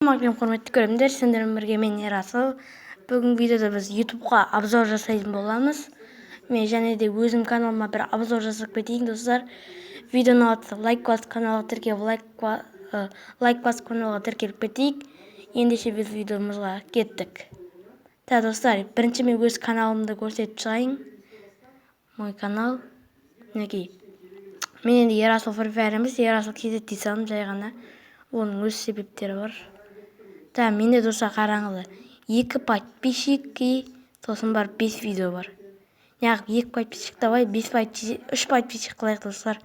Құрметті көрермендер, сендермен бірге мен Ерасыл. Бүгін видеода біз YouTube-ға обзор жасайтын боламыз. Мен және де өзім каналыма бір обзор жасап кетейін, достар. Видеоны атса лайк басып, каналға тіркеліп кетейік. Ендеше біз видеомызға кеттік. Достар, бірінші мен өз каналымды көрсетіп шығайын. Мой канал. Мінекей. Мен енді Ерасыл Free емес, Ерасыл KZ дей салдым жай ғана. Оның өз себептері бар. Менде достар қараңыздар. 2 подписчик и сосын бар 5 видео бар. Неғып 2 подписчик давай, 3 подписчик қылайық достар.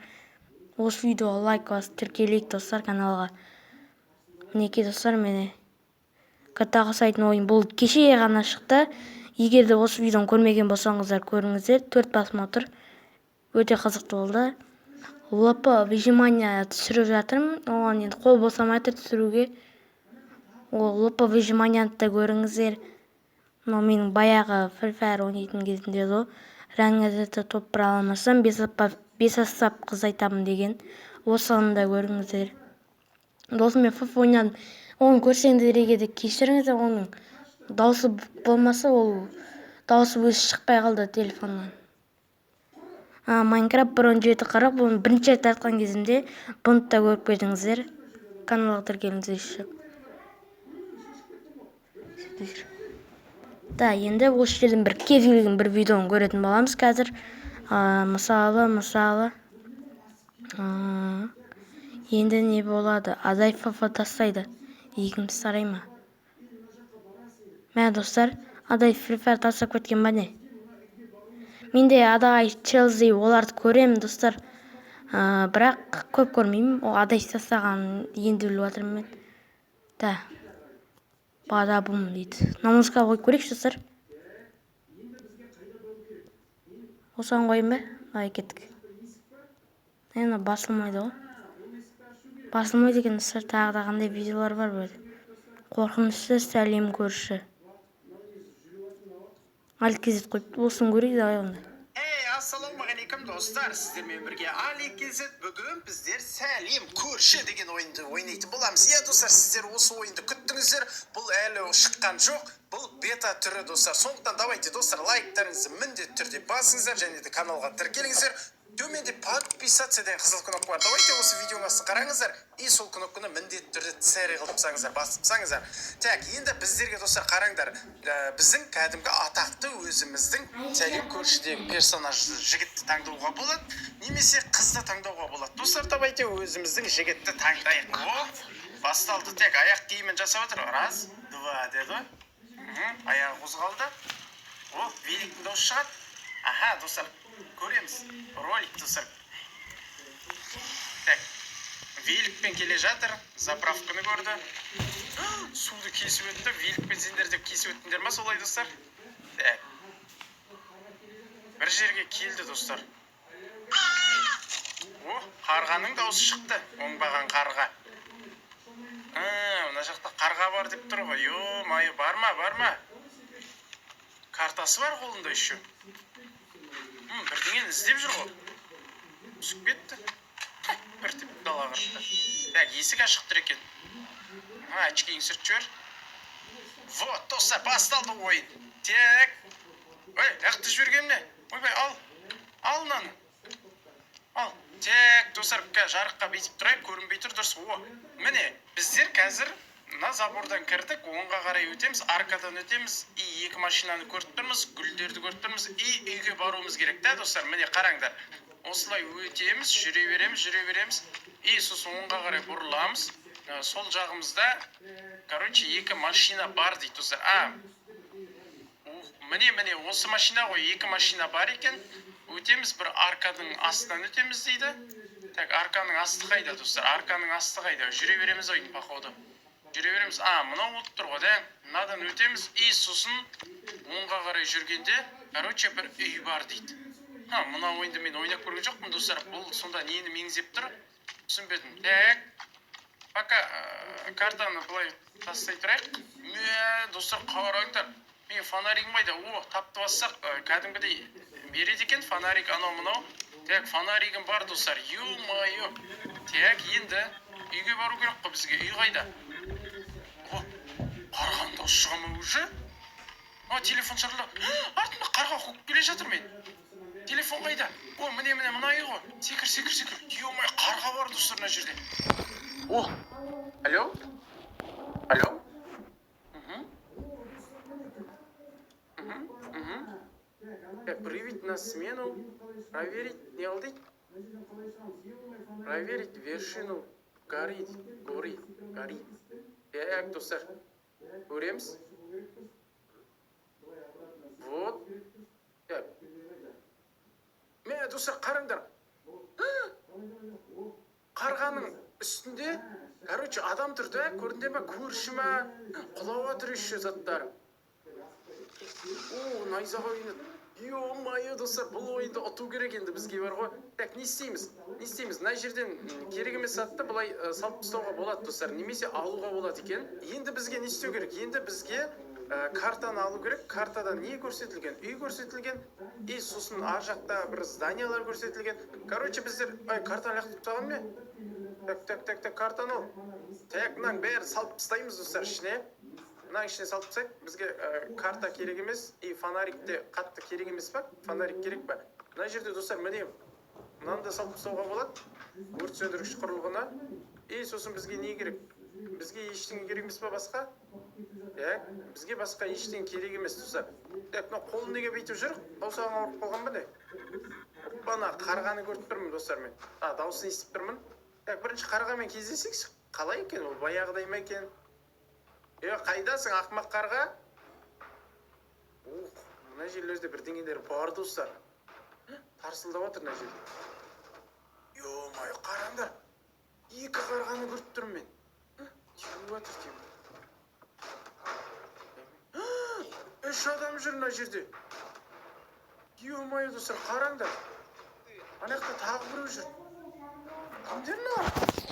Осы видеоға лайк басып тіркелейік достар каналға. Мінекей достар, мені GTA ұқсайтын ойын бұл кеше ғана шықты. Егер де осы видеоны көрмеген болсаңыздар көріңіздер. 4 просмотр. Өте қызықты болды. ЛП выжимания түсіріп жатырмын. Оған енді қол босамай тұр түсіруге. Ол ЛП выжиманияны да көріңіздер. Но менің баяғы Free Fire ойнайтын кезімде де рәңгізді топ бұра алмасам 5 сап қыз айтамын деген. Осыны да көріңіздер. Досым мен FIFA ойнадым. Оны көрсеңдер егер де кешіріңіздер, оның дауысы болмаса, ол дауысы өзі шықпай қалды телефоннан. Майнкрафт 1.17.40 бұны бірінші рет тартқан кезімде бұны да көріп кетіңіздер. Каналға тіркеліңіздер ішіп. Енді осы жерден бір кез келген бір видеоны көретін боламыз қазір. Мысалы. Енді не болады? Адай FIFA тастайды. Екінші сарай ма? Мә достар, Адай Free Fire тастап кеткен ба не? Менде Адай Челси оларды көремін достар. Бірақ көп көрмеймін. Ол Адай тастаған енді біліп жатырмын мен. Бада-бум дейді. Намазға қойып көрейікші достар. Осыған қойын ба? Ай, кеттік. Енді басылмайды ғой. Басылмайды екен достар. Тағы да қандай видеолар бар böyle. Қорқынышты сәлем көрші. Алькезет қойып. Осыны көрейік давай онда. Ассалаумағалейкум достар, сіздермен бірге Аликезет. Бүгін біздер сәлем көрші деген ойынды ойнайтын боламыз. Достар, сіздер осы ойынды күттіңіздер. Бұл әлі шыққан жоқ. Бұл бета түрі достар. Сондықтан давайте достар, лайктарыңызды міндетті түрде басыңыздар және де каналға тіркеліңіздер. Төменде подписаться деген қызыл кнопка бар. Давайте осы видеоның астына қараңыздар. И сол кнопканы міндетті түрде царь қылып тастаңыздар, басып тастаңыздар. Енді біздерге достар қараңдар. Біздің кәдімгі атақты өзіміздің сәлем көршідегі персонажды жігітті таңдауға болады, немесе қызды таңдауға болады. Достар, давайте өзіміздің жігітті таңдайық. Басталды. Аяқ киімін жасап отыр. Раз, два деді. Аяғы қозғалды. Великтің дауысы шығады. Достар, көреміз. Ролик достар. Великпен келе жатыр. Заправканы көрді. Суды кесіп өтті. Великпен сендер деп кесіп өттіңдер ма солай достар? Бір жерге келді достар. Қарғаның дауысы шықты. Оңбаған қарға. Мына жақта қарға бар деп тұр ғой. Майы бар ма? Картасы бар қолында еще. Бірдеңені іздеп жүр ғой. Түсіп кетті. Бір тіп дала қырықты. Есік ашық тұр екен. Очкиін сүрт жібер. Вот, достар, басталды ойын. Ақты жіберген не? Ойбай, ал наны. Ал. Достар, жарыққа бейтіп тұрайық, көрінбей тұр, дұрыс. Міне, біздер қазір мына забордан кірдік, оңға қарай өтеміз, аркадан өтеміз, и 2 машинаны көріп тұрмыз, гүлдерді көріп тұрмыз, и үйге баруымыз керек, достар, міне қараңдар. Осылай өтеміз, жүре береміз, и сосын оңға қарай бұрыламыз. Сол жағымызда, 2 машина бар дейді, достар. Міне, осы машина ғой, 2 машина бар екен. Өтеміз, бір арканың астынан өтеміз дейді. Арканың асты қайда, достар? Арканың асты қайда? Жүре береміз ойын, походу. Жүре береміз. Мынау от тұр ғой, мынадан өтеміз. И сосын оңға қарай жүргенде, бір үй бар дейді. Мына ойынды мен ойнап көрген жоқпын, достар. Бұл сонда нені меңзеп тұр? Түсінбедім. Пока картаны бұлай тастай тұрайық. Достар, қараңдар. Мен фонаригім қайда? Тапты бассақ, кәдімгідей береді екен фонарик, анау-мынау. Фонаригім бар, достар. Ё-майо. Енді үйге бару керек қой бізге. Үй қайда? шыға ма уже? Телефон шарлап. Артымда қарға қуып келе жатыр мен. Телефон қайда? Міне мынайы ғой. Секір. Ё-май, қарға бар достар мына жерде. Алло? Привет на смену. Проверить не алдыть. Проверить вершину. Горит. Достар. Көреміз. Вот. Міне достар, қараңдар. Қарғаның үстінде, короче, адам тұрды, көрінде ма, көрші ма, құлауа түріші заттар. Найзаға ойнады. Ё-майы, достар, бұл ойынды ұту керек енді бізге бар ғой. Так, не істейміз? Мына жерден керек емес затты былай салып тастауға болады, достар. Немесе алуға болады екен. Енді бізге не істеу керек? Енді бізге картаны алу керек. Картада не көрсетілген? Үй көрсетілген. И сосын ар жақта бір зданиялар көрсетілген. Короче, біздер картаны лақтырып тастаған ме? Так, картаны ал. Так, мынаның бәрін салып тастаймыз, достар, ішіне. Мынаның ішіне салып тастайық. Бізге карта керек емес. И фонарик те қатты керек емес па? Фонарик керек па? Мына жерде, достар, міне мынаны да салып тастауға болады. Өрт сөндіргіш құрылғына. И сосын бізге не керек? Бізге ештеңе керек емес па басқа? Бізге басқа ештеңе керек емес, достар. Так, мына қолын неге бүйтіп жүр? Саусағың ауырып қалған ба не? Бана қарғаны көріп тұрмын, достар, мен. Дауысын естіп тұрмын. Так, бірінші қарғамен кездесейікші. Қалай екен ол? Баяғыдай ма екен? Қайдасың, ақымақ қарға? Мына жерлерде бірдеңелер бар, достар. Тарсылдап отыр мына жерде. Ё-май, қараңдар. Екі қарғаны көріп тұрмын мен. Теуіп отыр. Үш адам жүр мына жерде. Ё-май, достар, қараңдар. Ана жақта тағы біреу жүр. Кімдер мына?